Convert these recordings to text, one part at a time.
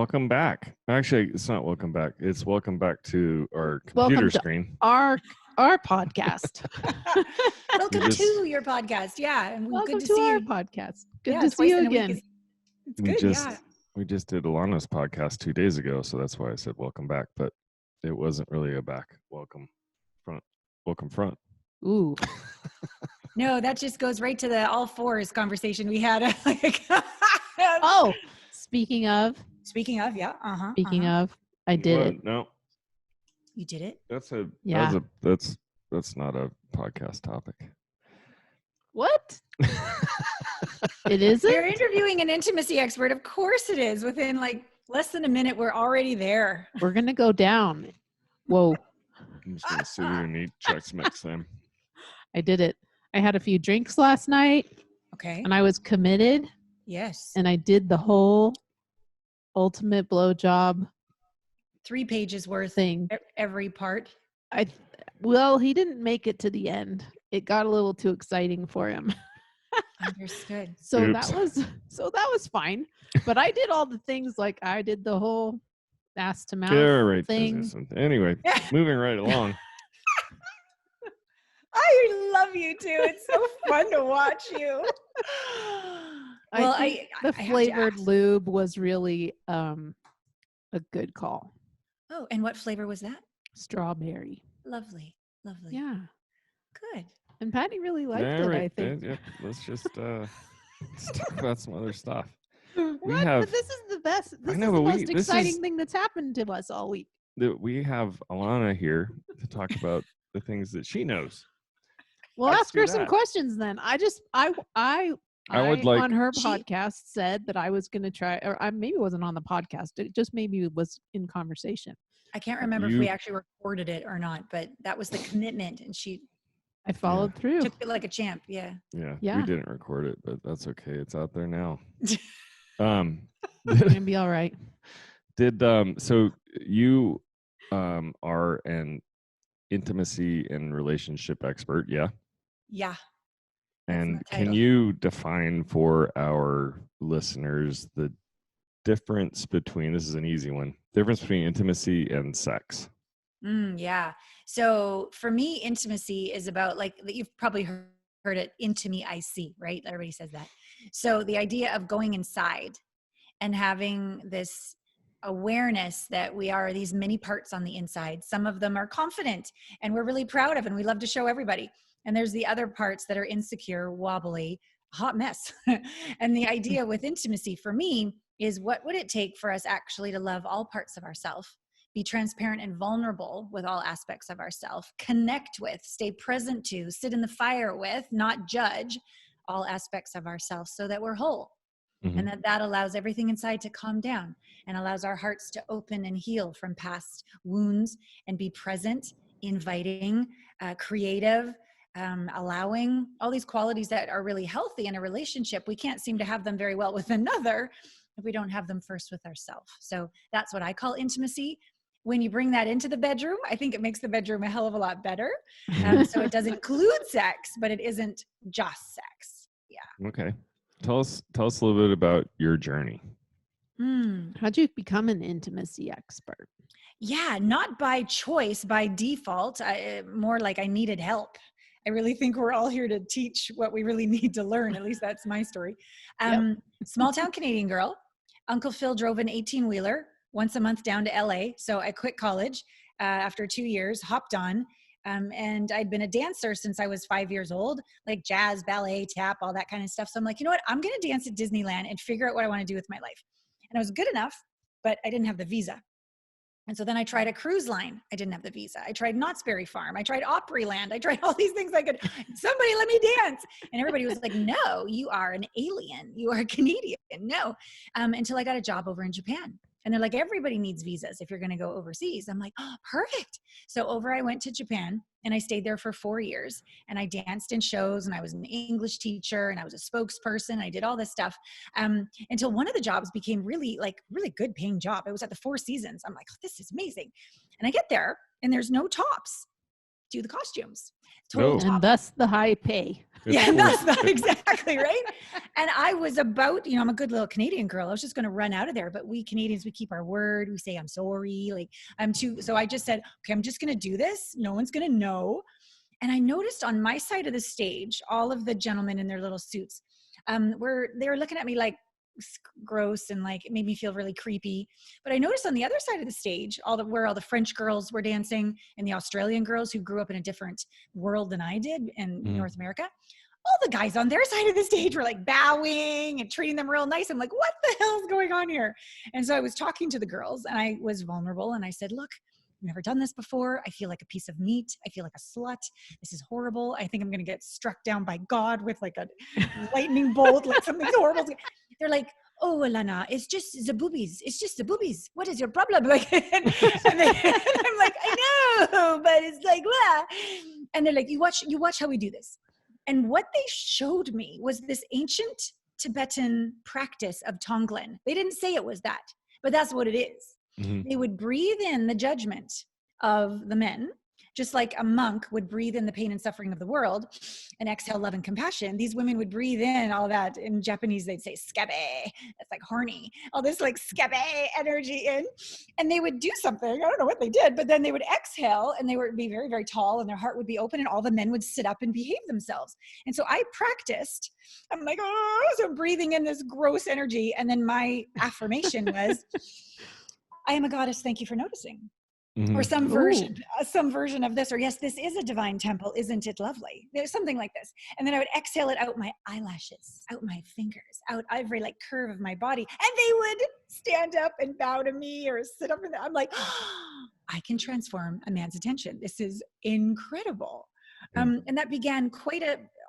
Welcome back. Actually, it's not welcome back. It's welcome back to our computer screen. Our podcast. Welcome to your podcast. Yeah. And welcome good to see our you. podcast. Good to see you again. It's good, We just did Alana's podcast 2 days ago, so that's why I said welcome back, but it wasn't really a back. Welcome front. Ooh. No, that just goes right to the all fours conversation we had. Oh, speaking of, yeah. I did it. No. You did it? That's not a podcast topic. What? It isn't? You're interviewing an intimacy expert. Of course it is. Within like less than a minute, we're already there. We're going to go down. Whoa. I'm just going to sit here and eat Chex Mix then. I did it. I had a few drinks last night. Okay. And I was committed. Yes. And I did the whole ultimate blowjob 3 pages worth thing. Every part. Well, he didn't make it to the end. It got a little too exciting for him. Understood. So that was fine. But I did all the things, like I did the whole ass to mouth thing. Anyway, moving right along. I love you too. It's so fun to watch you. Well, the flavored lube was really a good call. Oh, and what flavor was that? Strawberry. Lovely. Yeah. Good. And Patty really liked it, I think. Yeah. Let's just let's talk about some other stuff. But this is the best. This is the most exciting thing that's happened to us all week. We have Allana here to talk about the things that she knows. Well, ask her some questions then. I would like on her podcast said that I was going to try, or I maybe wasn't on the podcast. It just maybe was in conversation. I can't remember if we actually recorded it or not, but that was the commitment, and I followed through. Took it like a champ. Yeah. We didn't record it, but that's okay. It's out there now. It's gonna be all right. So you are an intimacy and relationship expert, yeah? Yeah. And can you define for our listeners the difference between, this is an easy one, difference between intimacy and sex? Yeah. So for me, intimacy is about, like, you've probably heard it, Intimacy, right? Everybody says that. So the idea of going inside and having this awareness that we are these many parts on the inside. Some of them are confident and we're really proud of, and we love to show everybody. And there's the other parts that are insecure, wobbly, hot mess. And the idea with intimacy for me is, what would it take for us actually to love all parts of ourselves, be transparent and vulnerable with all aspects of ourselves, connect with, stay present to, sit in the fire with, not judge all aspects of ourselves, so that we're whole. Mm-hmm. And that allows everything inside to calm down and allows our hearts to open and heal from past wounds and be present, inviting, creative, allowing, all these qualities that are really healthy in a relationship. We can't seem to have them very well with another if we don't have them first with ourselves. So that's what I call intimacy. When you bring that into the bedroom, I think it makes the bedroom a hell of a lot better. So it does include sex, but it isn't just sex. Yeah. Okay. Tell us a little bit about your journey. How'd you become an intimacy expert? Yeah, not by choice, by default. More like I needed help. I really think we're all here to teach what we really need to learn. At least that's my story. Small town Canadian girl. Uncle Phil drove an 18-wheeler once a month down to LA. So I quit college after 2 years, hopped on. And I'd been a dancer since I was 5 years old, like jazz, ballet, tap, all that kind of stuff. So I'm like, you know what? I'm going to dance at Disneyland and figure out what I want to do with my life. And I was good enough, but I didn't have the visa. And so then I tried a cruise line. I didn't have the visa. I tried Knott's Berry Farm. I tried Opryland. I tried all these things I could, somebody let me dance. And everybody was like, no, you are an alien. You are Canadian. No. Until I got a job over in Japan. And they're like, everybody needs visas if you're going to go overseas. I'm like, oh, perfect. So I went to Japan and I stayed there for 4 years, and I danced in shows, and I was an English teacher, and I was a spokesperson. I did all this stuff until one of the jobs became really good paying job. It was at the Four Seasons. I'm like, oh, this is amazing. And I get there and there's no tops. do the costumes. And thus the high pay. And that's not exactly right. And I was about, I'm a good little Canadian girl. I was just going to run out of there. But we Canadians, we keep our word. We say, I'm sorry. So I just said, okay, I'm just going to do this. No one's going to know. And I noticed on my side of the stage, all of the gentlemen in their little suits, they were looking at me like gross, and like it made me feel really creepy. But I noticed on the other side of the stage, where all the French girls were dancing and the Australian girls who grew up in a different world than I did in North America, all the guys on their side of the stage were like bowing and treating them real nice. I'm like, what the hell is going on here? And so I was talking to the girls, and I was vulnerable, and I said, look, I've never done this before. I feel like a piece of meat. I feel like a slut. This is horrible. I think I'm going to get struck down by God with like a lightning bolt, like something horrible. They're like, oh, Allana, it's just the boobies. It's just the boobies. What is your problem? Like, and I'm like, I know, but it's like, blah. And they're like, you watch how we do this. And what they showed me was this ancient Tibetan practice of Tonglen. They didn't say it was that, but that's what it is. Mm-hmm. They would breathe in the judgment of the men, just like a monk would breathe in the pain and suffering of the world and exhale love and compassion. These women would breathe in all that. In Japanese, they'd say skebe. That's like horny. All this like skebe energy in. And they would do something. I don't know what they did, but then they would exhale, and they would be very, very tall, and their heart would be open, and all the men would sit up and behave themselves. And so I practiced. I'm like, oh, so breathing in this gross energy. And then my affirmation was, I am a goddess. Thank you for noticing. Mm-hmm. Or some version of this, or yes, this is a divine temple. Isn't it lovely? There's something like this. And then I would exhale it out my eyelashes, out my fingers, out every like curve of my body. And they would stand up and bow to me or sit up. And I'm like, oh, I can transform a man's attention. This is incredible. And that began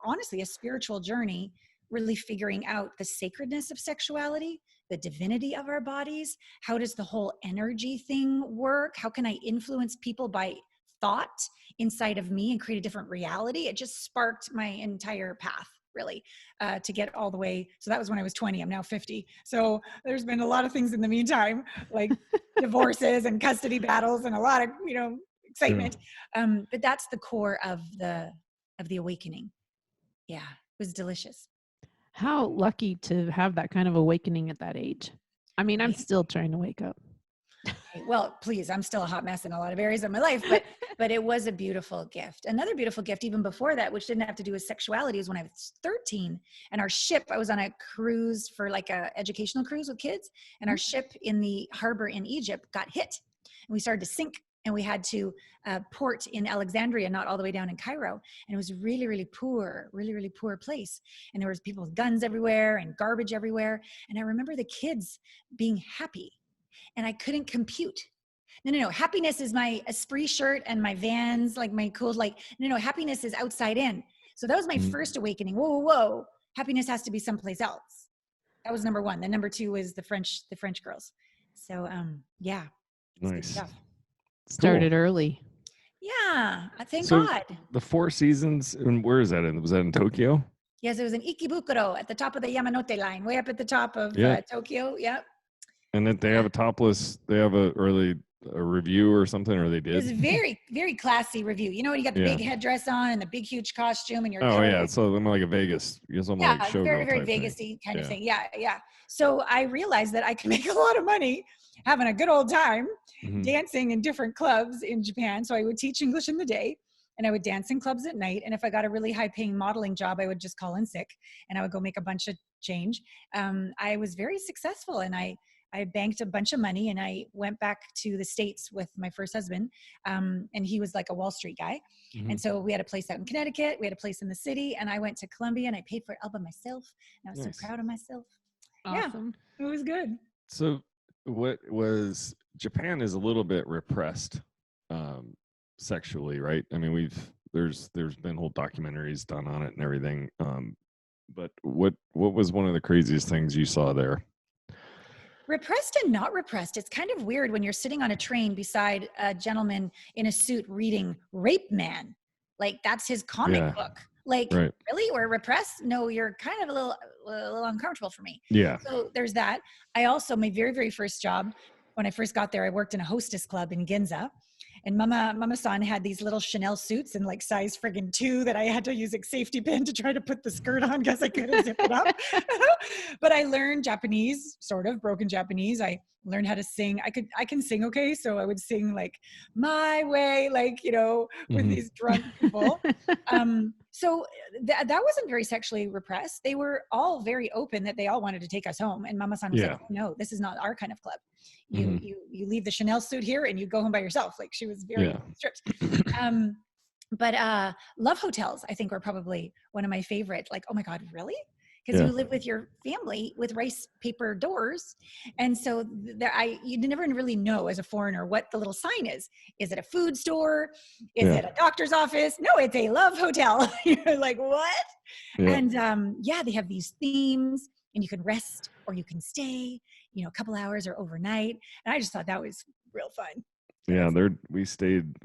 honestly, a spiritual journey, really figuring out the sacredness of sexuality, the divinity of our bodies. How does the whole energy thing work? How can I influence people by thought inside of me and create a different reality? It just sparked my entire path, really, to get all the way. So that was when I was 20. I'm now 50. So there's been a lot of things in the meantime, like divorces and custody battles and a lot of, excitement. But that's the core of the awakening. Yeah, it was delicious. How lucky to have that kind of awakening at that age. I mean, I'm still trying to wake up. Well, please, I'm still a hot mess in a lot of areas of my life, but it was a beautiful gift. Another beautiful gift, even before that, which didn't have to do with sexuality, is when I was 13, and our ship, I was on a cruise for like a educational cruise with kids, and our ship in the harbor in Egypt got hit, and we started to sink. And we had to port in Alexandria, not all the way down in Cairo. And it was really, really poor, really, really poor place. And there was people with guns everywhere and garbage everywhere. And I remember the kids being happy, and I couldn't compute. No. Happiness is my Esprit shirt and my Vans, like my cool, no. Happiness is outside in. So that was my first awakening. Whoa. Happiness has to be someplace else. That was number one. Then number two was the French girls. So, yeah. Nice. Started early. Yeah, thank God. The Four Seasons, and where is that in? Was that in Tokyo? Yes, it was in Ikebukuro at the top of the Yamanote line, way up at the top of Tokyo. Yep. And then they have a review or something, or they did? It was a very, very classy review. You know, when you got the big headdress on and the big, huge costume and your so I'm like a Vegas. Like very, very Vegas-y kind of thing. Yeah. So I realized that I can make a lot of money having a good old time dancing in different clubs in Japan. So I would teach English in the day, and I would dance in clubs at night. And if I got a really high-paying modeling job, I would just call in sick, and I would go make a bunch of change. I was very successful, and I banked a bunch of money, and I went back to the States with my first husband. And he was like a Wall Street guy. And so we had a place out in Connecticut. We had a place in the city, and I went to Columbia, and I paid for it all by myself. And I was so proud of myself. Awesome. Yeah, it was good. So Japan is a little bit repressed sexually, right? I mean, there's been whole documentaries done on it and everything. But what was one of the craziest things you saw there? Repressed and not repressed. It's kind of weird when you're sitting on a train beside a gentleman in a suit reading Rape Man. Like, that's his comic book. Like, really? We're repressed? No, you're kind of a little uncomfortable for me. Yeah. So there's that. I also, my very, very first job, when I first got there, I worked in a hostess club in Ginza. And Mama San had these little Chanel suits in like size friggin' 2 that I had to use a safety pin to try to put the skirt on because I couldn't zip it up. But I learned Japanese, sort of broken Japanese. I learned how to sing. I can sing okay. So I would sing like My Way, like, with these drunk people. So that wasn't very sexually repressed. They were all very open that they all wanted to take us home. And Mama San was like, oh, no, this is not our kind of club. You leave the Chanel suit here and you go home by yourself. Like she was very strict. But love hotels, I think, were probably one of my favorite. Like, oh my God, really? Because you live with your family with rice paper doors. And so you never really know as a foreigner what the little sign is. Is it a food store? Is it a doctor's office? No, it's a love hotel. You're like, what? Yeah. And they have these themes and you can rest or you can stay, a couple hours or overnight. And I just thought that was real fun. Yeah, when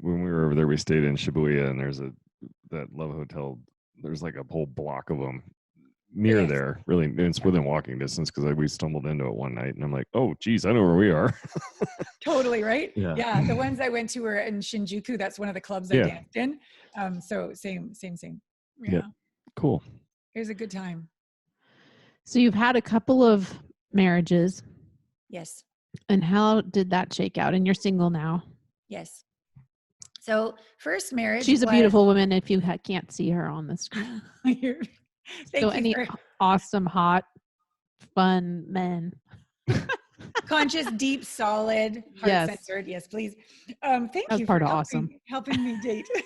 we were over there, we stayed in Shibuya, and there's that love hotel. There's like a whole block of them near there, really. It's within walking distance because we stumbled into it one night and I'm like, oh geez, I know where we are. Totally, right? Yeah, the ones I went to were in Shinjuku. That's one of the clubs I danced in. So same. Yeah, cool. It was a good time. So you've had a couple of marriages. Yes. And how did that shake out? And you're single now. Yes. So first marriage, she's a beautiful woman if you can't see her on the screen. So any awesome, hot, fun men. Conscious, deep, solid, heart-centered. Yes, please. Thank you. That's part of awesome. Helping me date. Be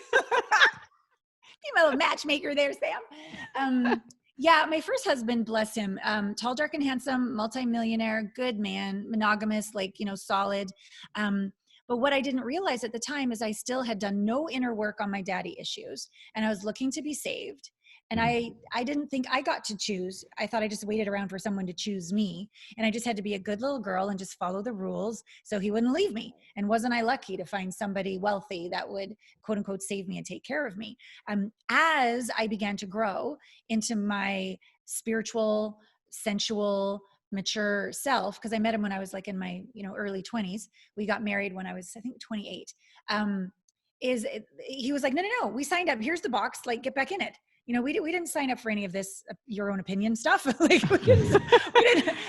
my little matchmaker there, Sam. Yeah, my first husband, bless him, tall, dark, and handsome, multimillionaire, good man, monogamous, like, solid. But what I didn't realize at the time is I still had done no inner work on my daddy issues, and I was looking to be saved. And I didn't think I got to choose. I thought I just waited around for someone to choose me. And I just had to be a good little girl and just follow the rules so he wouldn't leave me. And wasn't I lucky to find somebody wealthy that would, quote unquote, save me and take care of me? As I began to grow into my spiritual, sensual, mature self, because I met him when I was like in my, early 20s. We got married when I was, I think, 28. He was like, no, we signed up. Here's the box, like, get back in it. We didn't sign up for any of this your own opinion stuff. Like we didn't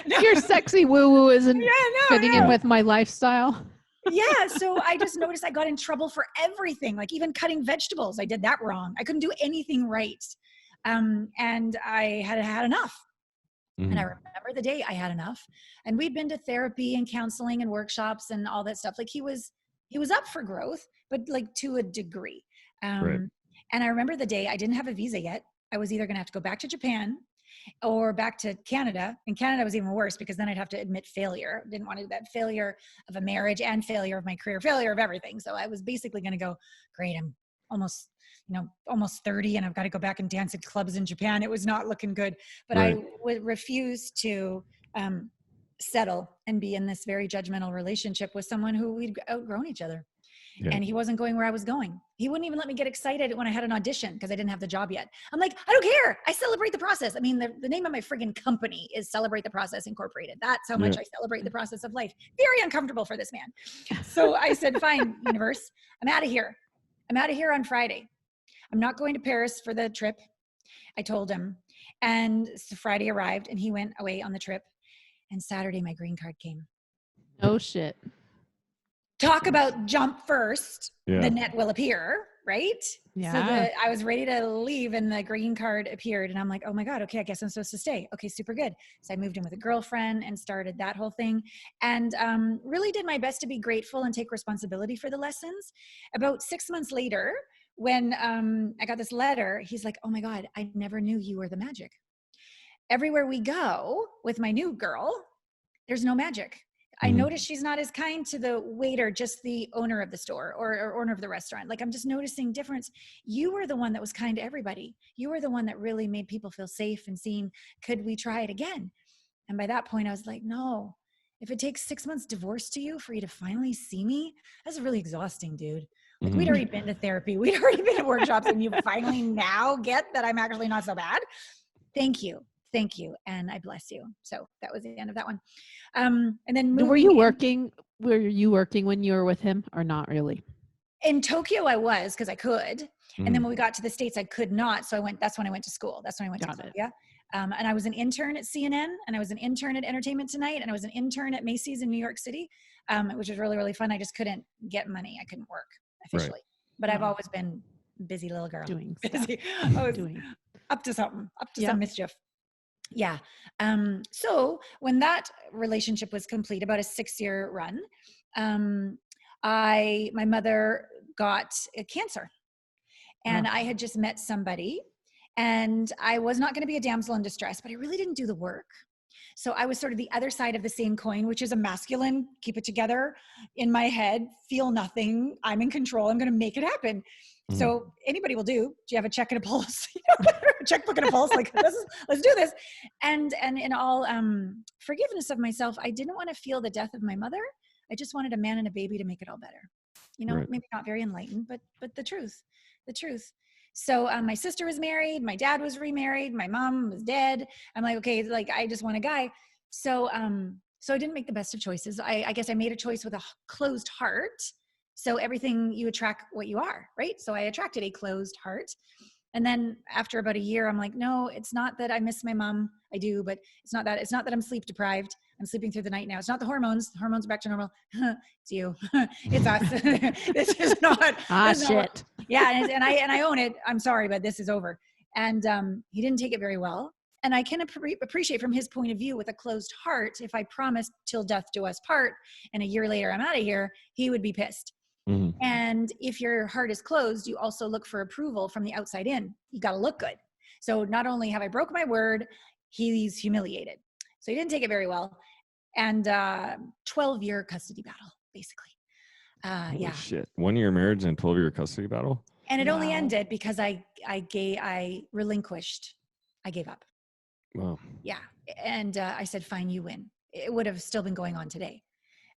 no. Your sexy woo-woo isn't fitting in with my lifestyle. Yeah. So I just noticed I got in trouble for everything. Like even cutting vegetables, I did that wrong. I couldn't do anything right. And I had enough. Mm-hmm. And I remember the day I had enough. And we'd been to therapy and counseling and workshops and all that stuff. Like he was up for growth, but like to a degree. Right. And I remember the day I didn't have a visa yet. I was either going to have to go back to Japan or back to Canada. And Canada was even worse because then I'd have to admit failure. Didn't want to do that, failure of a marriage and failure of my career, failure of everything. So I was basically going to go, great, I'm almost 30 and I've got to go back and dance at clubs in Japan. It was not looking good, but right. I would refuse to settle and be in this very judgmental relationship with someone who we'd outgrown each other. Yeah. And he wasn't going where I was going. He wouldn't even let me get excited when I had an audition because I didn't have the job yet. I'm like, I don't care. I celebrate the process. I mean, the name of my friggin' company is Celebrate the Process Incorporated. That's how much I celebrate the process of life. Very uncomfortable for this man. So I said, fine, universe, I'm out of here. I'm out of here on Friday. I'm not going to Paris for the trip. I told him. And so Friday arrived and he went away on the trip. And Saturday, my green card came. Oh, shit. Talk about jump first, the net will appear, right? Yeah. So I was ready to leave and the green card appeared and I'm like, oh my God, okay, I guess I'm supposed to stay. Okay, super good. So I moved in with a girlfriend and started that whole thing and really did my best to be grateful and take responsibility for the lessons. About 6 months later, when I got this letter, he's like, oh my God, I never knew you were the magic. Everywhere we go with my new girl, there's no magic. I noticed she's not as kind to the waiter, just the owner of the store or owner of the restaurant. Like I'm just noticing difference. You were the one that was kind to everybody. You were the one that really made people feel safe and seen. Could we try it again? And by that point I was like, no, if it takes 6 months divorce to you for you to finally see me, that's really exhausting, dude. Like we'd already been to therapy. We'd already been to workshops and you finally now get that I'm actually not so bad. Thank you. And I bless you. So that was the end of that one. And then were you working when you were with him or not really? In Tokyo, I was, because I could. And then when we got to the States, I could not. So that's when I went to school. That's when I went to Columbia. And I was an intern at CNN, and I was an intern at Entertainment Tonight, and I was an intern at Macy's in New York City, which was really, really fun. I just couldn't get money. I couldn't work officially. Right. But I've always been busy little girl. Doing busy. I was up to something, up to some mischief. Yeah. So when that relationship was complete, about a 6-year run, my mother got cancer, and I had just met somebody, and I was not going to be a damsel in distress, but I really didn't do the work. So I was sort of the other side of the same coin, which is a masculine, keep it together in my head, feel nothing. I'm in control. I'm going to make it happen. Mm-hmm. So anybody will do. Do you have a check and a pulse? A checkbook and a pulse? Like, let's do this. And in all forgiveness of myself, I didn't want to feel the death of my mother. I just wanted a man and a baby to make it all better. Right. Maybe not very enlightened, but the truth. So my sister was married, my dad was remarried, my mom was dead. I'm like, okay, like I just want a guy. So I didn't make the best of choices. I guess I made a choice with a closed heart. So everything, you attract what you are, right? So I attracted a closed heart. And then after about a year, I'm like, no, it's not that I miss my mom. I do, but it's not that I'm sleep deprived. I'm sleeping through the night now. It's not the hormones. The hormones are back to normal. It's you. It's us. This is not. Shit. Yeah. And I own it. I'm sorry, but this is over. And he didn't take it very well. And I can appreciate from his point of view, with a closed heart, if I promised till death do us part and a year later I'm out of here, he would be pissed. Mm-hmm. And if your heart is closed, you also look for approval from the outside in. You got to look good. So not only have I broke my word, he's humiliated. So he didn't take it very well. And 12-year custody battle, basically. Holy shit. 1-year marriage and 12-year custody battle? And it only ended because I relinquished. I gave up. Wow. Yeah. And I said, fine, you win. It would have still been going on today.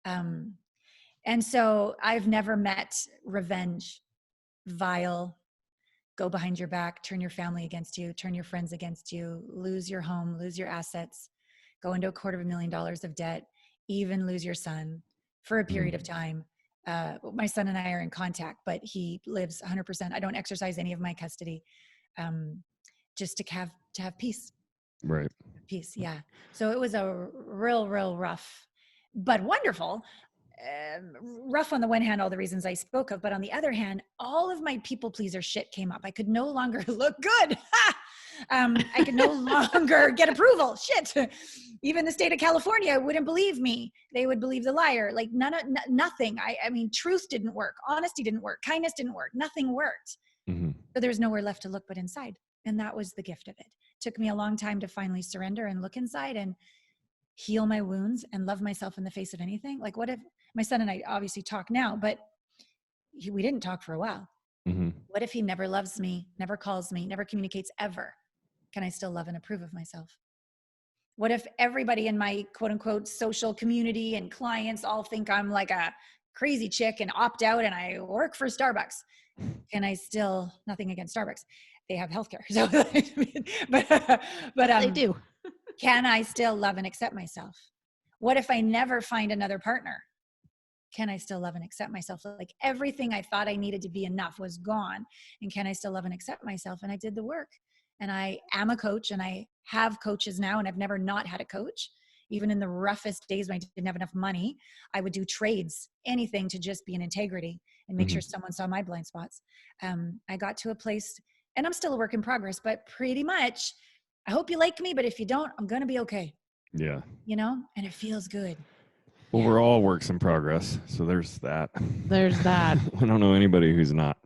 And so I've never met revenge, vile, go behind your back, turn your family against you, turn your friends against you, lose your home, lose your assets, go into $250,000 of debt, even lose your son for a period of time. My son and I are in contact, but he lives 100%. I don't exercise any of my custody, just to have peace. Right. Peace. Yeah. So it was a real rough, but wonderful. Rough on the one hand, all the reasons I spoke of, but on the other hand, all of my people pleaser shit came up. I could no longer look good. I could no longer get approval. Shit. Even the state of California wouldn't believe me. They would believe the liar. Like nothing. I mean, truth didn't work. Honesty didn't work. Kindness didn't work. Nothing worked. Mm-hmm. So there's nowhere left to look but inside. And that was the gift of it. Took me a long time to finally surrender and look inside and heal my wounds and love myself in the face of anything. Like, what if my son and I obviously talk now, but we didn't talk for a while. Mm-hmm. What if he never loves me, never calls me, never communicates ever? Can I still love and approve of myself? What if everybody in my quote unquote social community and clients all think I'm like a crazy chick and opt out and I work for Starbucks? Can I still, nothing against Starbucks, they have healthcare. So, but they do. Can I still love and accept myself? What if I never find another partner? Can I still love and accept myself? Like everything I thought I needed to be enough was gone. And can I still love and accept myself? And I did the work. And I am a coach and I have coaches now, and I've never not had a coach. Even in the roughest days when I didn't have enough money, I would do trades, anything to just be in integrity and make sure someone saw my blind spots. I got to a place, and I'm still a work in progress, but pretty much, I hope you like me, but if you don't, I'm going to be okay. Yeah. And it feels good. Well, we're all works in progress. So there's that. There's that. I don't know anybody who's not.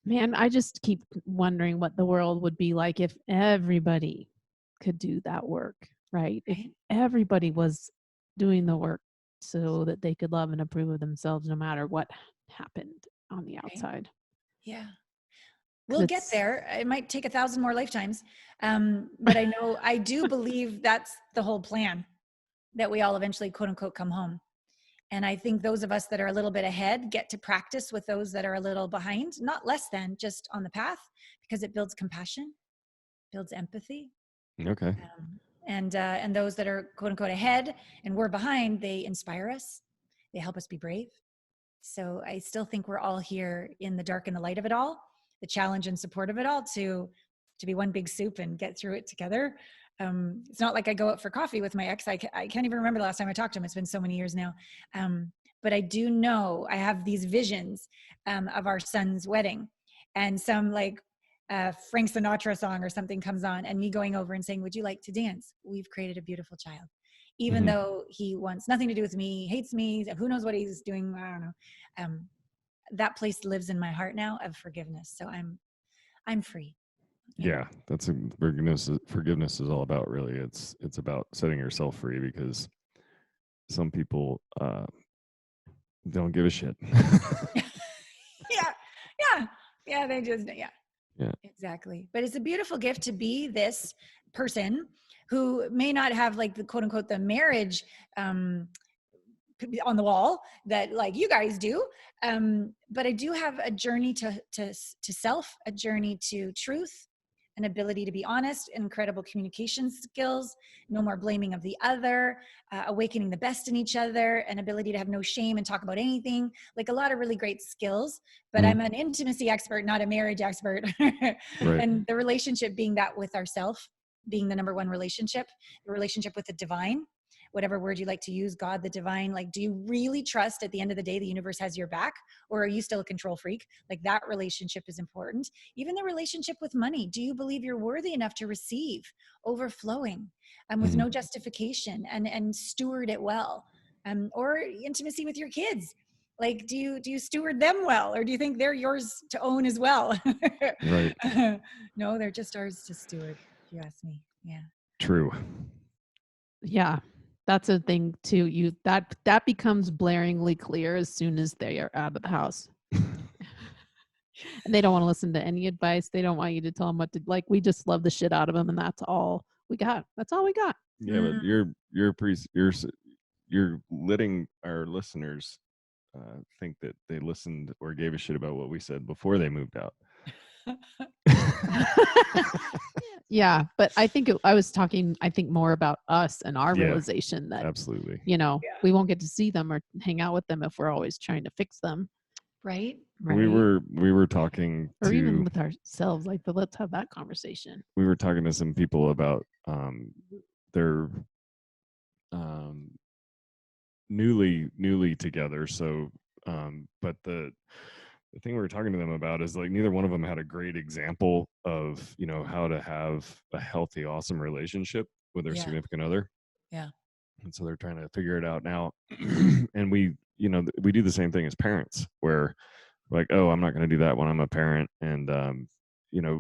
Man, I just keep wondering what the world would be like if everybody could do that work, right? If everybody was doing the work so that they could love and approve of themselves no matter what happened on the outside. Yeah. We'll get there. It might take 1,000 more lifetimes. But I do believe that's the whole plan, that we all eventually, quote unquote, come home. And I think those of us that are a little bit ahead get to practice with those that are a little behind, not less than, just on the path, because it builds compassion, builds empathy. Okay. And those that are, quote unquote, ahead and we're behind, they inspire us. They help us be brave. So I still think we're all here in the dark and the light of it all, the challenge and support of it all, to be one big soup and get through it together. It's not like I go out for coffee with my ex. I can't even remember the last time I talked to him. It's been so many years now. But I do know I have these visions of our son's wedding, and some like Frank Sinatra song or something comes on, and me going over and saying, "Would you like to dance? We've created a beautiful child." Even though he wants nothing to do with me, hates me, who knows what he's doing, I don't know. That place lives in my heart now of forgiveness. So I'm free. Yeah, that's a forgiveness is all about, really. It's about setting yourself free, because some people don't give a shit. Yeah, they just, yeah, exactly. But it's a beautiful gift to be this person who may not have like the quote unquote the marriage on the wall that like you guys do, but I do have a journey to self, a journey to truth, an ability to be honest, incredible communication skills, no more blaming of the other, awakening the best in each other, an ability to have no shame and talk about anything, like a lot of really great skills. But I'm an intimacy expert, not a marriage expert. Right. And the relationship being that with ourself, being the number one relationship, the relationship with the divine, whatever word you like to use, God, the divine. Like, do you really trust at the end of the day the universe has your back, or are you still a control freak? Like, that relationship is important. Even the relationship with money. Do you believe you're worthy enough to receive, overflowing, with no justification, and steward it well? Or intimacy with your kids. Like, do you steward them well, or do you think they're yours to own as well? Right. No, they're just ours to steward, if you ask me. Yeah. True. Yeah. That's a thing too. That becomes blaringly clear as soon as they are out of the house. And they don't want to listen to any advice. They don't want you to tell them what to like. We just love the shit out of them, and that's all we got. That's all we got. Yeah, but you're letting our listeners think that they listened or gave a shit about what we said before they moved out. Yeah, but I think I was talking, more about us and our realization that absolutely, we won't get to see them or hang out with them if we're always trying to fix them. Right. We were talking or even with ourselves, like, let's have that conversation. We were talking to some people about their newly together. So, but the thing we were talking to them about is like neither one of them had a great example of how to have a healthy, awesome relationship with their significant other. Yeah. And so they're trying to figure it out now. And we do the same thing as parents, where like, oh, I'm not going to do that when I'm a parent. And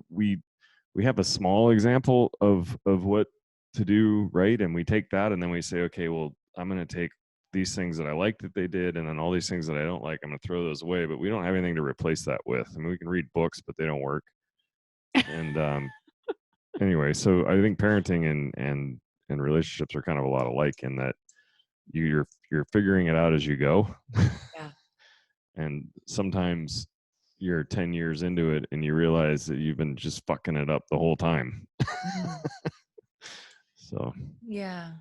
we have a small example of what to do, right? And we take that and then we say, okay, well, I'm going to take these things that I like that they did, and then all these things that I don't like, I'm going to throw those away. But we don't have anything to replace that with. I mean, we can read books, but they don't work. And anyway, so I think parenting and relationships are kind of a lot alike in that you're figuring it out as you go. Yeah. And sometimes you're 10 years into it and you realize that you've been just fucking it up the whole time. So yeah.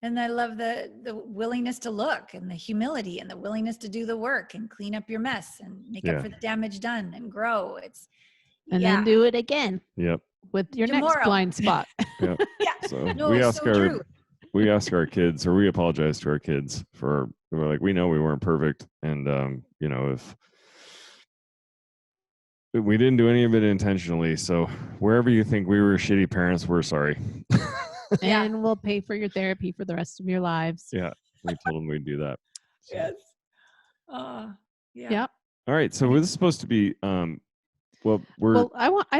And I love the willingness to look, and the humility, and the willingness to do the work and clean up your mess and make up for the damage done and grow. Then do it again. Yep. With your Tomorrow. next blind spot. Yep. Yeah. So No, we ask true. we ask our kids, or we apologize to our kids we're like, we know we weren't perfect, and if we didn't do any of it intentionally, so wherever you think we were shitty parents, we're sorry. And we'll pay for your therapy for the rest of your lives. Yeah, we told them we'd do that. So. Yes. Yeah. Yep. All right, so this is supposed to be I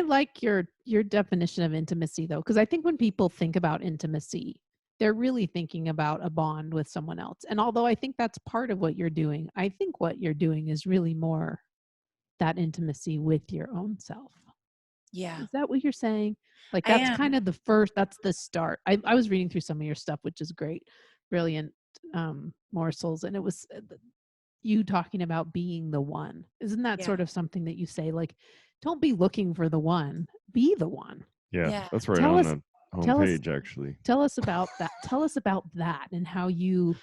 like your definition of intimacy, though, because I think when people think about intimacy, they're really thinking about a bond with someone else. And although I think that's part of what you're doing, I think what you're doing is really more that intimacy with your own self. Yeah. Is that what you're saying? Like, that's kind of that's the start. I was reading through some of your stuff, which is great, brilliant morsels. And it was you talking about being the one. Isn't that sort of something that you say, like, don't be looking for the one, be the one. Yeah. That's right on the homepage, actually. Tell us about that. Tell us about that and how you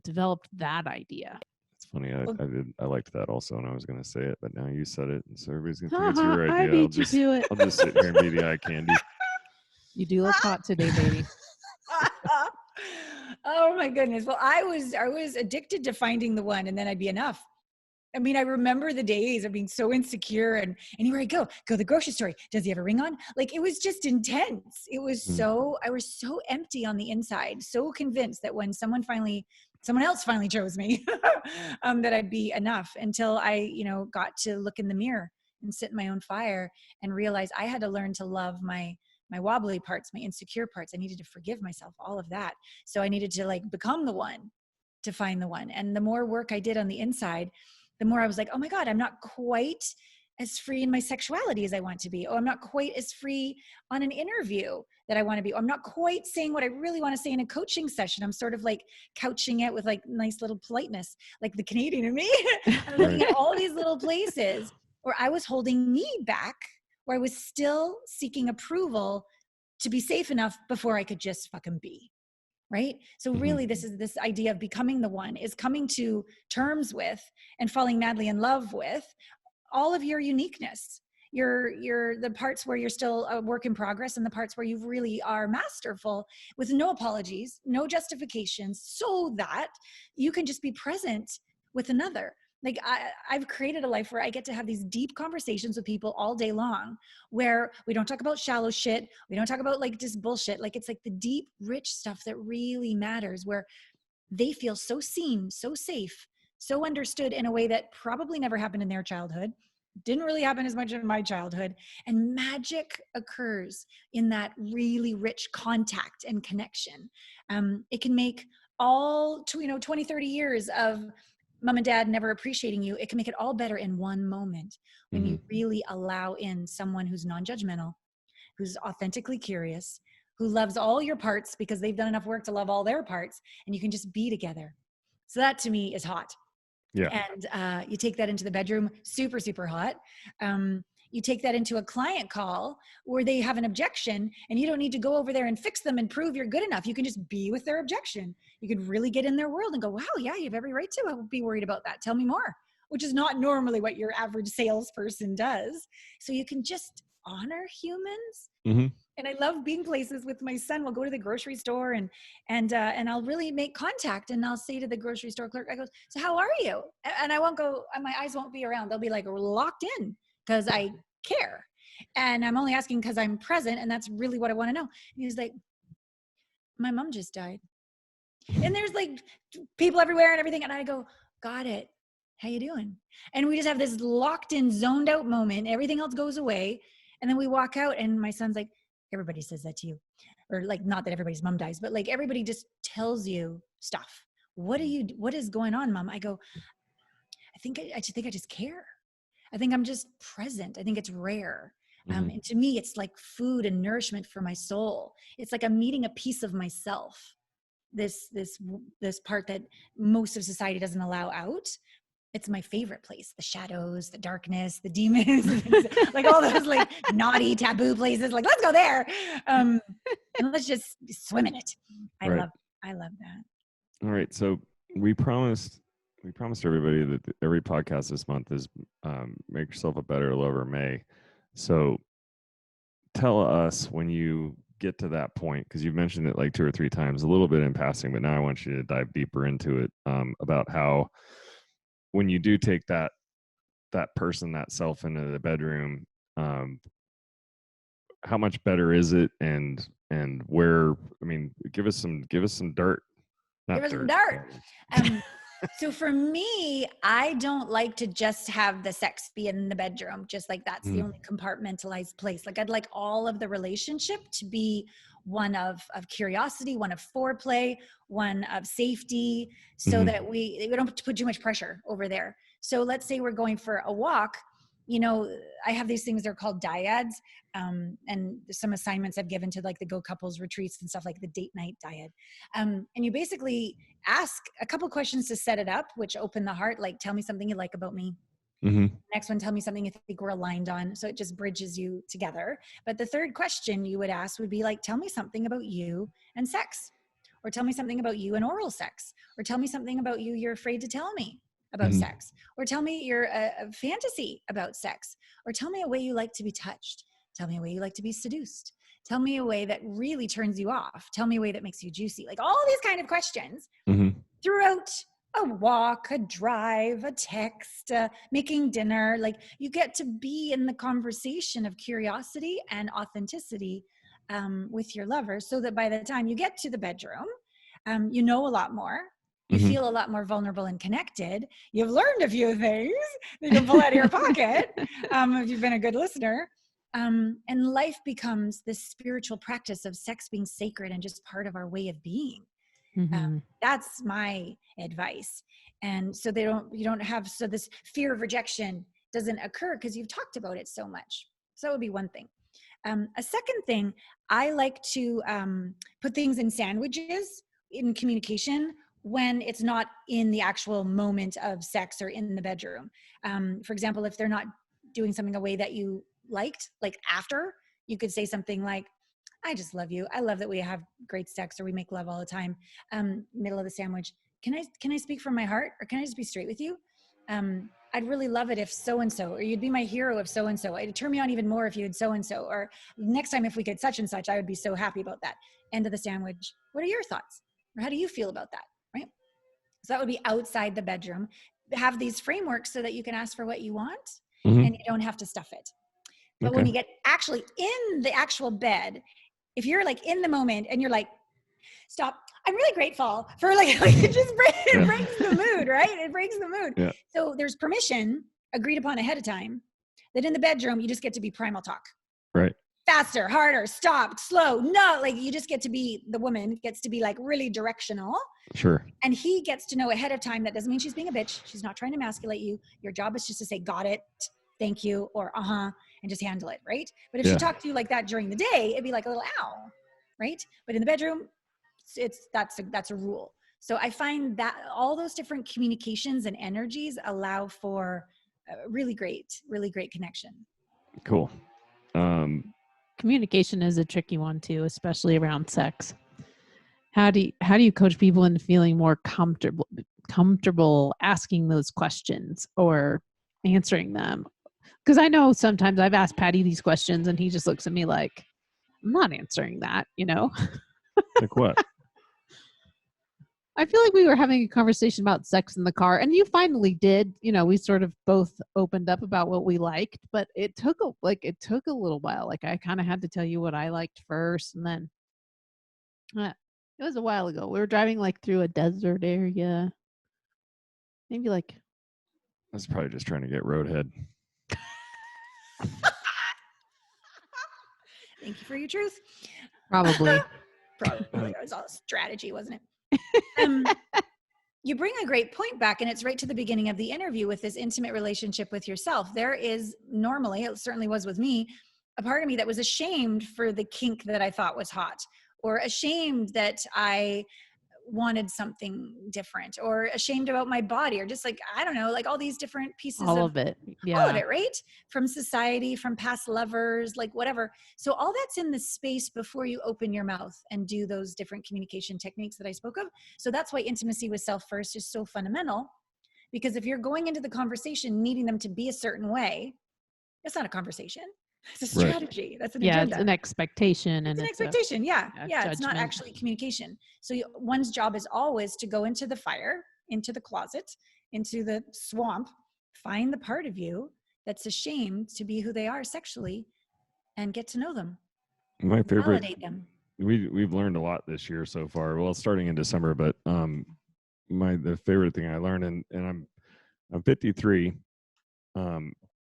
developed that idea. It's funny. Well, I liked that also, and I was going to say it, but now you said it, and so everybody's going to think it's Ha ha, your I idea. beat you to it. I'll just sit here and be the eye candy. You do look hot today, baby. Oh my goodness. Well, I was addicted to finding the one, and then I'd be enough. I mean, I remember the days of being so insecure, and anywhere I go to the grocery store, does he have a ring on? Like, it was just intense. It was I was so empty on the inside, so convinced that when someone else finally chose me, that I'd be enough, until I, got to look in the mirror and sit in my own fire and realize I had to learn to love my wobbly parts, my insecure parts. I needed to forgive myself, all of that. So I needed to become the one, to find the one. And the more work I did on the inside, the more I was like, oh my God, I'm not quite as free in my sexuality as I want to be. Oh, I'm not quite as free on an interview that I want to be. Oh, I'm not quite saying what I really want to say in a coaching session. I'm sort of couching it with nice little politeness, like the Canadian in me. I'm looking at all these little places where I was holding me back, where I was still seeking approval to be safe enough before I could just fucking be. Right? So really, this idea of becoming the one is coming to terms with and falling madly in love with all of your uniqueness, the parts where you're still a work in progress, and the parts where you really are masterful, with no apologies, no justifications, so that you can just be present with another. I've created a life where I get to have these deep conversations with people all day long, where we don't talk about shallow shit. We don't talk about just bullshit. It's the deep, rich stuff that really matters, where they feel so seen, so safe, so understood in a way that probably never happened in their childhood. Didn't really happen as much in my childhood. And magic occurs in that really rich contact and connection. It can make all 20, 30 years of mom and dad never appreciating you, it can make it all better in one moment, when you really allow in someone who's non-judgmental, who's authentically curious, who loves all your parts because they've done enough work to love all their parts, and you can just be together. So that to me is hot. Yeah. And you take that into the bedroom, super, super hot. You take that into a client call where they have an objection, and you don't need to go over there and fix them and prove you're good enough. You can just be with their objection. You can really get in their world and go, wow, yeah, you have every right to be worried about that. Tell me more, which is not normally what your average salesperson does. So you can just honor humans. And I love being places with my son. We'll go to the grocery store and I'll really make contact, and I'll say to the grocery store clerk, I go, so how are you? And I won't go, my eyes won't be around. They'll be locked in, because I care. And I'm only asking because I'm present, and that's really what I want to know. And he's like, my mom just died. And there's people everywhere and everything. And I go, got it. How you doing? And we just have this locked in, zoned out moment. Everything else goes away. And then we walk out, and my son's like, everybody says that to you. Or not that everybody's mom dies, but everybody just tells you stuff. What is going on, Mom? I go, I think I just care. I think I'm just present. I think it's rare. And to me, it's like food and nourishment for my soul. It's like I'm meeting a piece of myself. This part that most of society doesn't allow out. It's my favorite place. The shadows, the darkness, the demons, all those naughty taboo places. Let's go there. And let's just swim in it. I love that. All right. So we promised everybody that every podcast this month is Make Yourself a Better Lover May. So tell us when you get to that point, because you've mentioned it 2 or 3 times, a little bit in passing, but now I want you to dive deeper into it, about how when you do take that person, that self, into the bedroom, how much better is it, and where? I mean, give us some dirt. Give us some dirt. So for me, I don't like to just have the sex be in the bedroom, just that's the only compartmentalized place. I'd like all of the relationship to be one of curiosity, one of foreplay, one of safety, so that we don't put too much pressure over there. So let's say we're going for a walk. I have these things, they're called dyads. And some assignments I've given to the Go Couples retreats and stuff, like the date night dyad. And you basically ask a couple questions to set it up, which open the heart. Tell me something you like about me. Next one, tell me something you think we're aligned on. So it just bridges you together. But the third question you would ask would be tell me something about you and sex, or tell me something about you and oral sex, or tell me something about you you're afraid to tell me about sex, or tell me your a fantasy about sex, or tell me a way you like to be touched. Tell me a way you like to be seduced. Tell me a way that really turns you off. Tell me a way that makes you juicy. Like all these kind of questions throughout a walk, a drive, a text, making dinner. Like you get to be in the conversation of curiosity and authenticity with your lover, so that by the time you get to the bedroom, you know a lot more. You feel a lot more vulnerable and connected. You've learned a few things that you can pull out of your pocket if you've been a good listener. And life becomes this spiritual practice of sex being sacred and just part of our way of being. That's my advice. And so you don't have, so this fear of rejection doesn't occur because you've talked about it so much. So that would be one thing. A second thing, I like to put things in sandwiches in communication when it's not in the actual moment of sex or in the bedroom. For example, if they're not doing something a way that you liked, like after, you could say something like, I just love you. I love that we have great sex, or we make love all the time. Middle of the sandwich. Can I speak from my heart, or can I just be straight with you? I'd really love it if so-and-so, or you'd be my hero if so-and-so. It'd turn me on even more if you had so-and-so, or next time if we could such and such, I would be so happy about that. End of the sandwich. What are your thoughts? Or how do you feel about that, right? So that would be outside the bedroom. Have these frameworks so that you can ask for what you want and you don't have to stuff it. But when you get actually in the actual bed, if you're like in the moment and you're like, stop, I'm really grateful for like it just breaks the mood, right? It breaks the mood. Yeah. So there's permission agreed upon ahead of time that in the bedroom, you just get to be primal talk. Right. Faster, harder, stop, slow. No, like you just get to be, the woman gets to be like really directional. Sure. And he gets to know ahead of time. That doesn't mean she's being a bitch. She's not trying to emasculate you. Your job is just to say, got it, thank you, or and just handle it, right? But if she talked to you like that during the day, it'd be like a little ow, right? But in the bedroom, that's a rule. So I find that all those different communications and energies allow for a really great connection. Cool. Communication is a tricky one too, especially around sex. How do you coach people into feeling more comfortable asking those questions or answering them? Because I know sometimes I've asked Patty these questions and he just looks at me like, I'm not answering that, you know? Like what? I feel like we were having a conversation about sex in the car, and you finally did. You know, we sort of both opened up about what we liked, but it took a little while. Like I kind of had to tell you what I liked first, and then it was a while ago. We were driving like through a desert area. Maybe like I was probably just trying to get roadhead. Thank you for your truth. probably. It was all strategy, wasn't it? You bring a great point back, and it's right to the beginning of the interview with this intimate relationship with yourself. There is normally, it certainly was with me, a part of me that was ashamed for the kink that I thought was hot, or ashamed that I wanted something different, or ashamed about my body, or just like, I don't know, like all these different pieces all of it. Yeah. All of it, right? From society, from past lovers, like whatever. So all that's in the space before you open your mouth and do those different communication techniques that I spoke of. So that's why intimacy with self first is so fundamental, because if you're going into the conversation needing them to be a certain way, it's not a conversation. It's a strategy. Right. That's an agenda. It's an expectation. It's an expectation. Yeah. Judgment. It's not actually communication. So one's job is always to go into the fire, into the closet, into the swamp, find the part of you that's ashamed to be who they are sexually, and get to know them. My favorite. Validate them. We've learned a lot this year so far. Well, starting in December, but the favorite thing I learned, and I'm 53.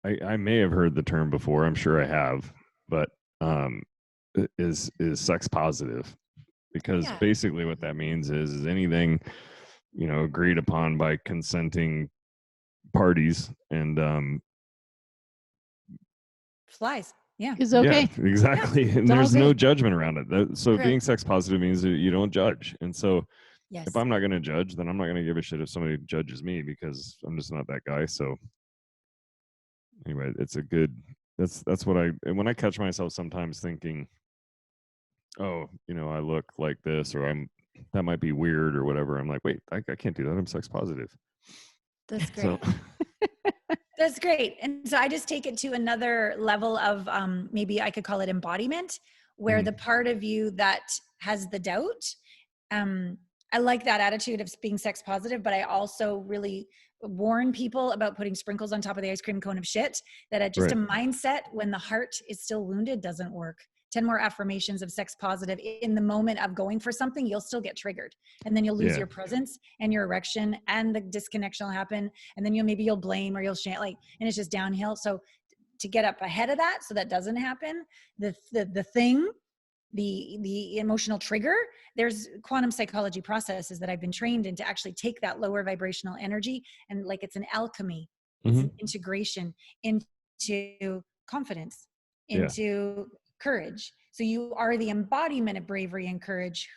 I may have heard the term before. I'm sure I have, but is sex positive, because basically what that means is anything, agreed upon by consenting parties, and flies. Yeah. Is okay. Yeah, exactly. Yeah. And there's no judgment around it. So Correct. Being sex positive means that you don't judge. And so yes. if I'm not going to judge, then I'm not going to give a shit if somebody judges me, because I'm just not that guy. So anyway, it's a good, that's what when I catch myself sometimes thinking, oh, I look like this, or that might be weird or whatever. I'm like, wait, I can't do that. I'm sex positive. That's great. So That's great. And so I just take it to another level of maybe I could call it embodiment, where the part of you that has the doubt, I like that attitude of being sex positive, but I also really warn people about putting sprinkles on top of the ice cream cone of shit, that just a mindset when the heart is still wounded doesn't work. 10 more affirmations of sex positive in the moment of going for something, you'll still get triggered. And then you'll lose your presence and your erection, and the disconnection will happen. And then you'll blame or you'll shame, like, and it's just downhill. So to get up ahead of that, so that doesn't happen, the emotional trigger, there's quantum psychology processes that I've been trained in to actually take that lower vibrational energy, and like it's an alchemy, it's an integration into confidence, into courage. So you are the embodiment of bravery and courage,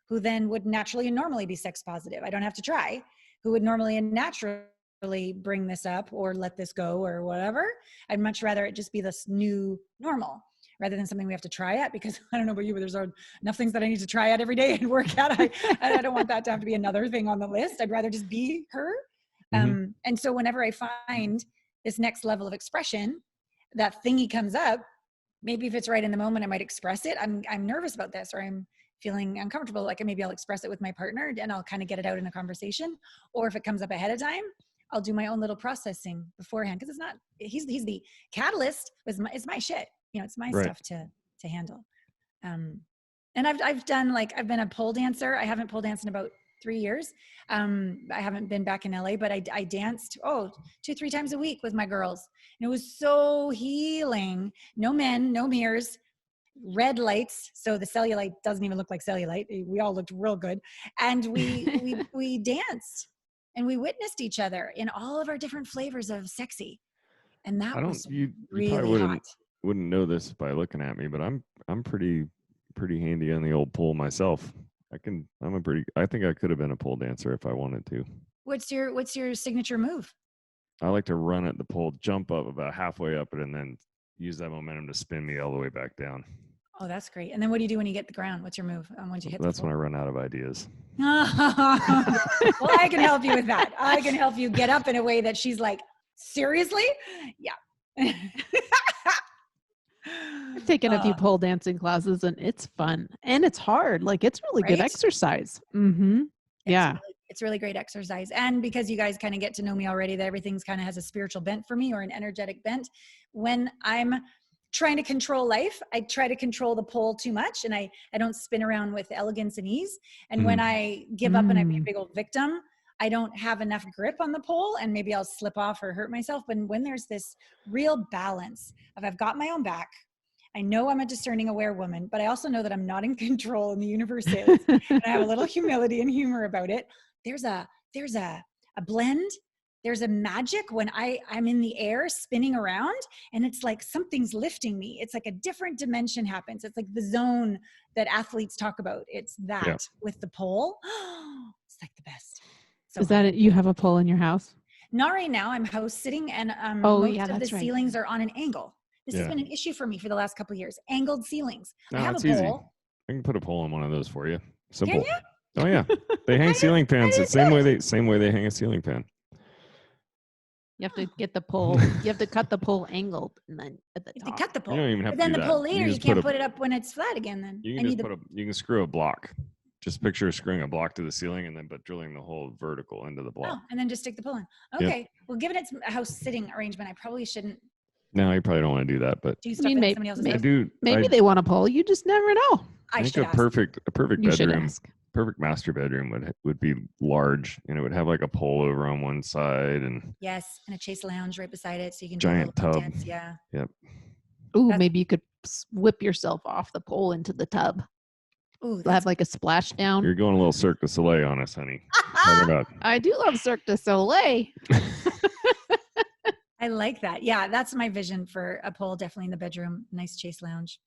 who then would naturally and normally be sex positive. I don't have to try, who would normally and naturally bring this up or let this go or whatever. I'd much rather it just be this new normal rather than something we have to try at, because I don't know about you, but there's enough things that I need to try at every day and work at. I don't want that to have to be another thing on the list. I'd rather just be her. And so whenever I find this next level of expression, that thingy comes up, maybe if it's right in the moment, I might express it. I'm nervous about this, or I'm feeling uncomfortable. Like maybe I'll express it with my partner and I'll kind of get it out in a conversation. Or if it comes up ahead of time, I'll do my own little processing beforehand. Cause he's the catalyst. It's my shit. It's my stuff to handle. And I've been a pole dancer. I haven't pole danced in about 3 years. I haven't been back in LA, but I danced 2-3 times a week with my girls. And it was so healing. No men, no mirrors, red lights. So the cellulite doesn't even look like cellulite. We all looked real good. And we danced and we witnessed each other in all of our different flavors of sexy. And that was really hot. Wouldn't know this by looking at me, but I'm pretty handy on the old pole myself. I think I could have been a pole dancer if I wanted to. What's your signature move? I like to run at the pole, jump up about halfway up it, and then use that momentum to spin me all the way back down. Oh, that's great. And then what do you do when you get the ground? What's your move? Once you hit That's when I run out of ideas. Well, I can help you with that. I can help you get up in a way that she's like, seriously? Yeah. I've taken a few pole dancing classes and it's fun and it's hard. Like it's really good exercise. Yeah. It's really great exercise. And because you guys kind of get to know me already, that everything's kind of has a spiritual bent for me, or an energetic bent. When I'm trying to control life, I try to control the pole too much, and I don't spin around with elegance and ease. And when I give up and I be a big old victim, I don't have enough grip on the pole, and maybe I'll slip off or hurt myself. But when there's this real balance of I've got my own back, I know I'm a discerning, aware woman, but I also know that I'm not in control and the universe is. And I have a little humility and humor about it. There's a blend. There's a magic when I'm in the air spinning around, and it's like something's lifting me. It's like a different dimension happens. It's like the zone that athletes talk about. It's that with the pole. It's like the best. So is that it? You have a pole in your house? Not right now. I'm house sitting, and most of the ceilings are on an angle. This has been an issue for me for the last couple of years. Angled ceilings. No, I have it's a pole. easy. I can put a pole on one of those for you. Simple. Can you? Oh yeah, they hang ceiling fans the same way they hang a ceiling fan. You have to get the pole. You have to cut the pole angled, and then at the top. You cut the pole. You don't even have but to then do the pole that. later, you can't put it up when it's flat again. Then you can screw a block. Just picture screwing a block to the ceiling, and then drilling the hole vertical into the block. Oh, and then just stick the pole in. Okay. Yep. Well, given it's a house sitting arrangement, I probably shouldn't. No, you probably don't want to do that, but do stuff in somebody else's house. Maybe they want a pole. You just never know. I think a perfect bedroom, perfect master bedroom would be large, and it would have like a pole over on one side, and yes, and a chase lounge right beside it, so you can giant do a tub. dance. Yeah. Yep. Ooh, maybe you could whip yourself off the pole into the tub. Ooh, have like a splashdown. You're going a little Cirque du Soleil on us, honey. I do love Cirque du Soleil. I like that. Yeah, that's my vision for a pole, definitely in the bedroom. Nice chase lounge.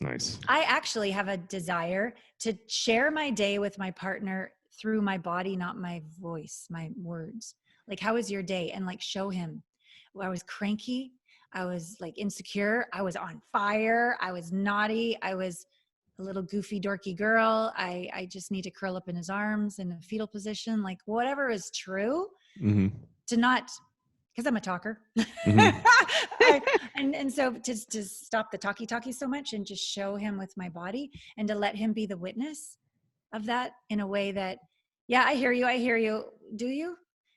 Nice. I actually have a desire to share my day with my partner through my body, not my voice, my words. Like, how was your day? And like, show him. I was cranky. I was like insecure. I was on fire. I was naughty. I was a little goofy, dorky girl. I just need to curl up in his arms in a fetal position, like whatever is true, to not, because I'm a talker. And so to stop the talky so much and just show him with my body and to let him be the witness of that in a way that, yeah, I hear you. Do you?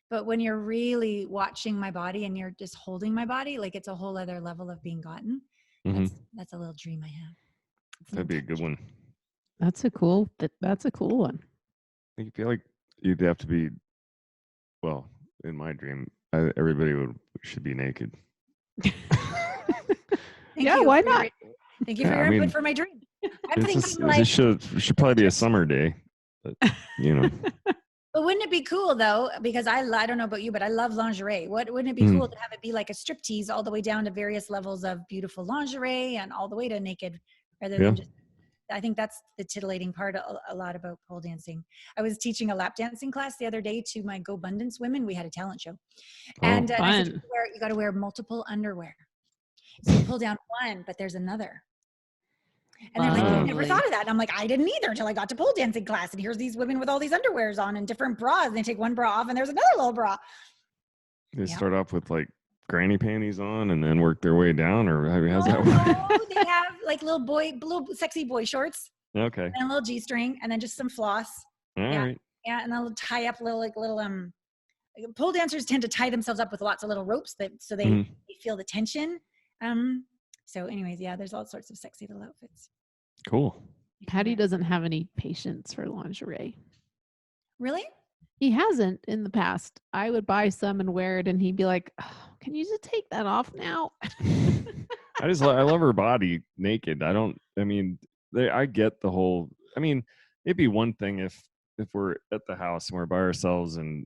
But when you're really watching my body and you're just holding my body, like it's a whole other level of being gotten. That's a little dream I have. That'd be a good one. That's a cool one. I feel like you'd have to be, well, in my dream, everybody should be naked. Why not? Thank you for your input for my dream. This should probably be a summer day, but you know. But wouldn't it be cool though? Because I don't know about you, but I love lingerie. Wouldn't it be cool to have it be like a striptease all the way down to various levels of beautiful lingerie and all the way to naked, rather than just. I think that's the titillating part a lot about pole dancing. I was teaching a lap dancing class the other day to my GoBundance women. We had a talent show. And I said, you got to wear multiple underwear. So you pull down one, but there's another. And they're like, I never thought of that. And I'm like, I didn't either until I got to pole dancing class. And here's these women with all these underwears on and different bras. And they take one bra off and there's another little bra. They start off with like granny panties on and then work their way down, or how's that work? They have like little sexy boy shorts. Okay. And a little G-string and then just some floss. All right. Yeah. And they'll tie up little pole dancers tend to tie themselves up with lots of little ropes so they feel the tension. So anyways, there's all sorts of sexy little outfits. Cool. Patty doesn't have any patience for lingerie. Really? He hasn't in the past. I would buy some and wear it and he'd be like, can you just take that off now? I love her body naked. I get the whole, it'd be one thing if we're at the house and we're by ourselves and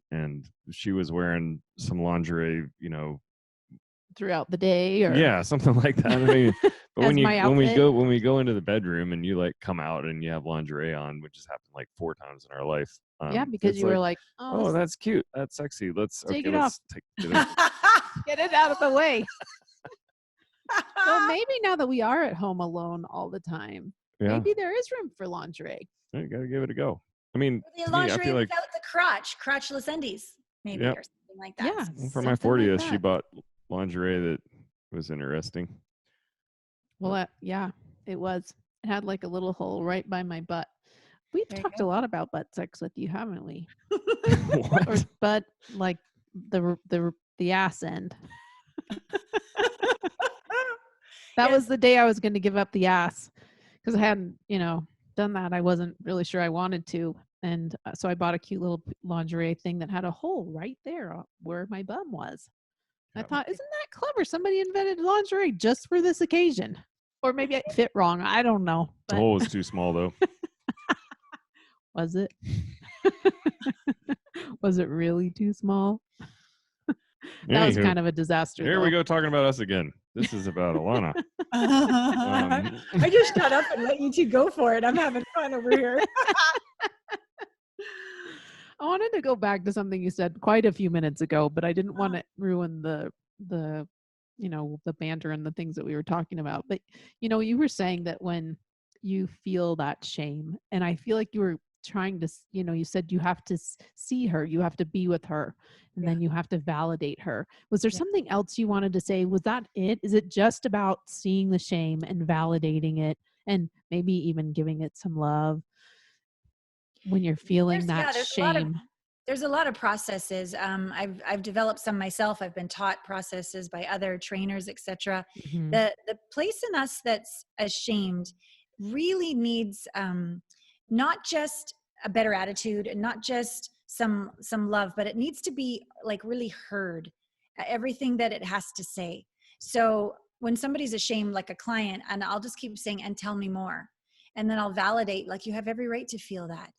she was wearing some lingerie, throughout the day, or something like that. But when we go into the bedroom and you like come out and you have lingerie on, which has happened like 4 times in our life. Because you were like, oh, that's cute, that's sexy. Let's take it off. Get it out of the way. Well, maybe now that we are at home alone all the time, maybe there is room for lingerie. You gotta give it a go. The lingerie without the crotchless undies, maybe, or something like that. Yeah. Well, for my 40th, she bought lingerie that was interesting. Well, it was. It had like a little hole right by my butt. We've talked a lot about butt sex with you, haven't we? What? Or butt, like the ass end. That was the day I was going to give up the ass because I hadn't, done that. I wasn't really sure I wanted to. And so I bought a cute little lingerie thing that had a hole right there where my bum was. I thought, isn't that clever? Somebody invented lingerie just for this occasion. Or maybe it fit wrong. I don't know. The hole was too small, though. Was it? Was it really too small? That was kind of a disaster. Here we go talking about us again. This is about Allana. I just shut up and let you two go for it. I'm having fun over here. I wanted to go back to something you said quite a few minutes ago, but I didn't want to ruin the banter and the things that we were talking about. But, you were saying that when you feel that shame, and I feel like you were trying to, you said you have to see her, you have to be with her, and then you have to validate her. Was there something else you wanted to say? Was that it? Is it just about seeing the shame and validating it and maybe even giving it some love when you're feeling that shame? There's a lot of processes. I've developed some myself. I've been taught processes by other trainers, etc. Mm-hmm. The place in us that's ashamed really needs not just a better attitude and not just some love, but it needs to be like really heard, everything that it has to say. So when somebody's ashamed, like a client, and I'll just keep saying, and tell me more. And then I'll validate, like, you have every right to feel that.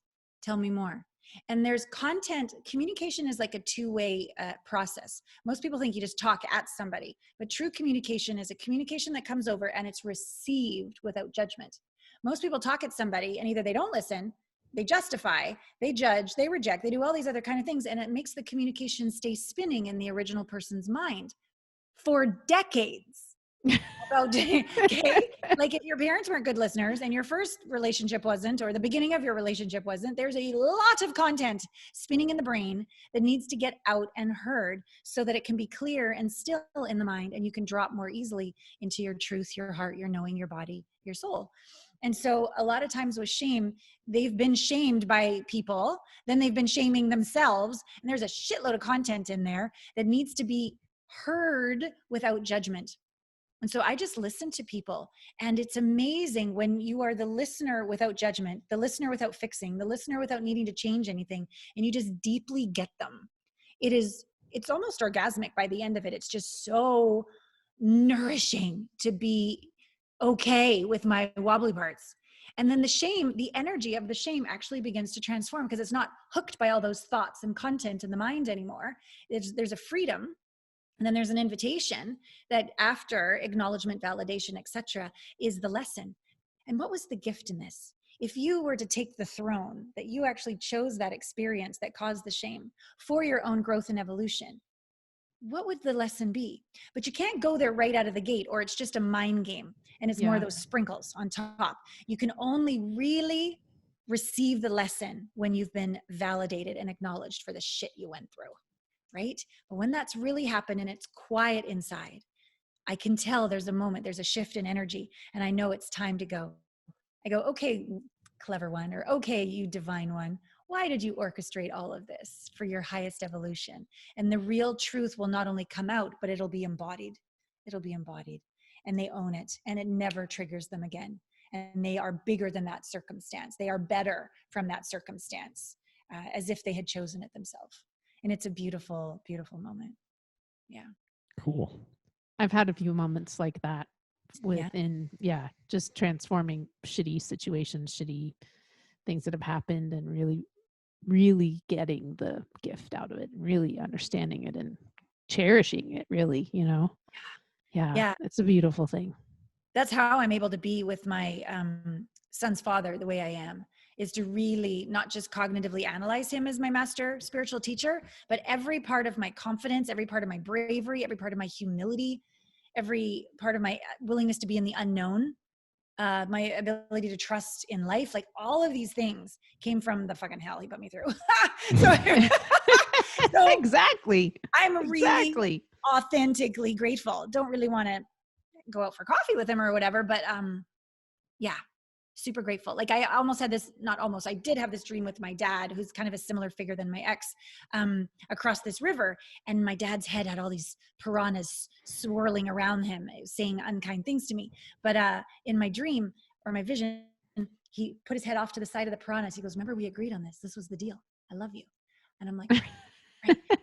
Tell me more. And there's content. Communication is like a two-way process. Most people think you just talk at somebody, but true communication is a communication that comes over and it's received without judgment. Most people talk at somebody and either they don't listen, they justify, they judge, they reject, they do all these other kind of things, and it makes the communication stay spinning in the original person's mind for decades. about, okay, like if your parents weren't good listeners and your first relationship wasn't, or the beginning of your relationship wasn't, there's a lot of content spinning in the brain that needs to get out and heard so that it can be clear and still in the mind, and you can drop more easily into your truth, your heart, your knowing, your body, your soul. And so a lot of times with shame, they've been shamed by people, then they've been shaming themselves, and there's a shitload of content in there that needs to be heard without judgment. And so I just listen to people, and it's amazing when you are the listener without judgment, the listener without fixing, the listener without needing to change anything, and you just deeply get them. It's almost orgasmic by the end of it. It's just so nourishing to be okay with my wobbly parts. And then the shame, the energy of the shame actually begins to transform because it's not hooked by all those thoughts and content in the mind anymore. There's a freedom. And then there's an invitation that after acknowledgement, validation, etc., is the lesson. And what was the gift in this? If you were to take the throne, that you actually chose that experience that caused the shame for your own growth and evolution, what would the lesson be? But you can't go there right out of the gate, or it's just a mind game. And it's more of those sprinkles on top. You can only really receive the lesson when you've been validated and acknowledged for the shit you went through. Right? But when that's really happened and it's quiet inside, I can tell there's a moment, there's a shift in energy, and I know it's time to go. I go, okay, clever one, or okay, you divine one, why did you orchestrate all of this for your highest evolution? And the real truth will not only come out, but it'll be embodied. It'll be embodied, and they own it, and it never triggers them again. And they are bigger than that circumstance. They are better from that circumstance, as if they had chosen it themselves. And it's a beautiful, beautiful moment. Yeah. Cool. I've had a few moments like that within, just transforming shitty situations, shitty things that have happened, and really, really getting the gift out of it, and really understanding it and cherishing it, really, Yeah. It's a beautiful thing. That's how I'm able to be with my son's father the way I am, is to really not just cognitively analyze him as my master spiritual teacher, but every part of my confidence, every part of my bravery, every part of my humility, every part of my willingness to be in the unknown, my ability to trust in life, like all of these things came from the fucking hell he put me through. so Exactly. I'm really authentically grateful. Don't really want to go out for coffee with him or whatever, but yeah, super grateful. Like I almost had this, not almost, I did have this dream with my dad, who's kind of a similar figure than my ex, across this river. And my dad's head had all these piranhas swirling around him, saying unkind things to me. But in my dream or my vision, he put his head off to the side of the piranhas. He goes, remember, we agreed on this. This was the deal. I love you. And I'm like, right.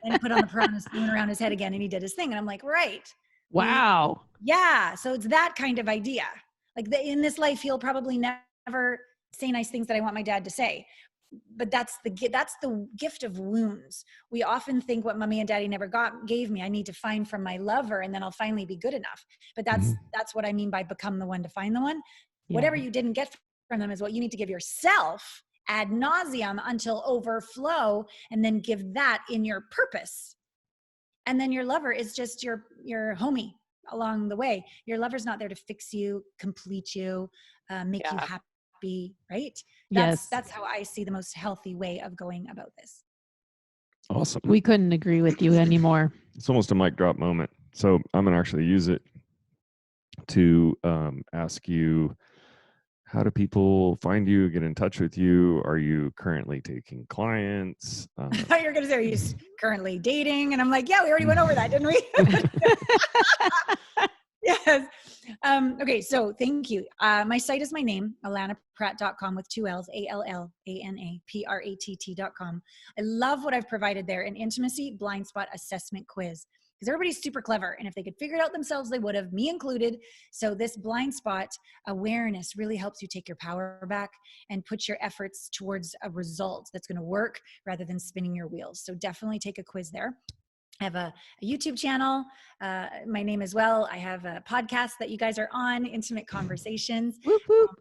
And he put on the piranhas swimming around his head again, and he did his thing. And I'm like, right. Wow. Yeah. So it's that kind of idea. Like in this life, he'll probably never say nice things that I want my dad to say. But that's the gift of wounds. We often think what mommy and daddy never gave me, I need to find from my lover, and then I'll finally be good enough. But that's what I mean by become the one to find the one. Yeah. Whatever you didn't get from them is what you need to give yourself ad nauseum until overflow, and then give that in your purpose. And then your lover is just your homie along the way. Your lover's not there to fix you, complete you, make you happy, right? That's how I see the most healthy way of going about this. Awesome. We couldn't agree with you anymore. It's almost a mic drop moment. So I'm going to actually use it to ask you, how do people find you, get in touch with you? Are you currently taking clients? I thought you were going to say, are you currently dating? And I'm like, yeah, we already went over that, didn't we? Yes. Okay. So thank you. My site is my name, alanapratt.com with 2 L's, ALLANAPRATT.com. I love what I've provided there, an intimacy blind spot assessment quiz, because everybody's super clever. And if they could figure it out themselves, they would have, me included. So this blind spot awareness really helps you take your power back and put your efforts towards a result that's going to work rather than spinning your wheels. So definitely take a quiz there. I have a YouTube channel, my name as well. I have a podcast that you guys are on, Intimate Conversations. Whoop, whoop.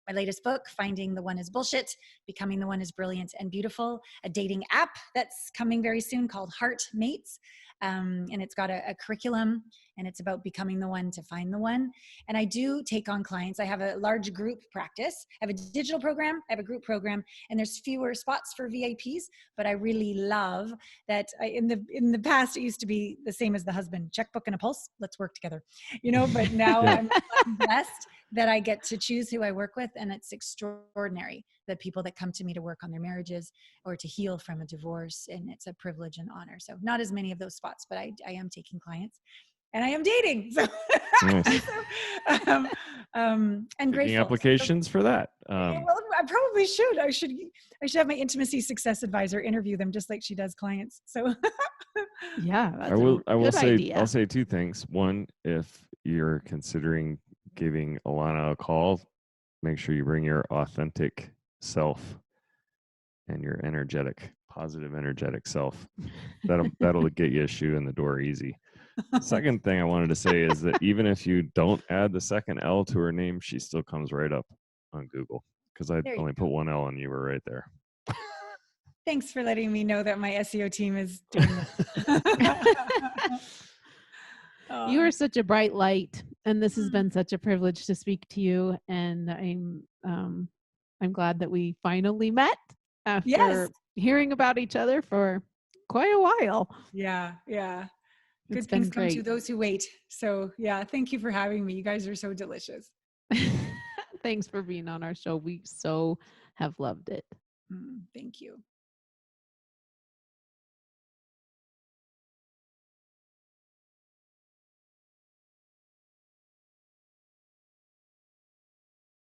My latest book, Finding the One is Bullshit, Becoming the One is Brilliant and Beautiful, a dating app that's coming very soon called Heart Mates. And it's got a curriculum and it's about becoming the one to find the one. And I do take on clients. I have a large group practice. I have a digital program, I have a group program, and there's fewer spots for VIPs, but I really love that in the past it used to be the same as the husband, checkbook and a pulse, let's work together. But now I'm blessed that I get to choose who I work with, and it's extraordinary, the people that come to me to work on their marriages or to heal from a divorce, and it's a privilege and honor. So not as many of those spots, but I am taking clients, and I am dating. So, Nice. and Taking grateful. applications for that. Well, I probably should. I should have my intimacy success advisor interview them just like she does clients. So Yeah, I will say idea. I'll say two things. One, if you're considering giving Allana a call, make sure you bring your authentic self and your positive energetic self. That'll get you a shoe in the door easy. Second thing I wanted to say is that even if you don't add the second L to her name, she still comes right up on Google, because I only put one L and you were right there. Thanks for letting me know that my SEO team is doing that. You are such a bright light, and this has been such a privilege to speak to you. And I'm glad that we finally met after hearing about each other for quite a while. Yeah. It's Good things been great. come to those who wait. So yeah, thank you for having me. You guys are so delicious. Thanks for being on our show. We so have loved it. Thank you.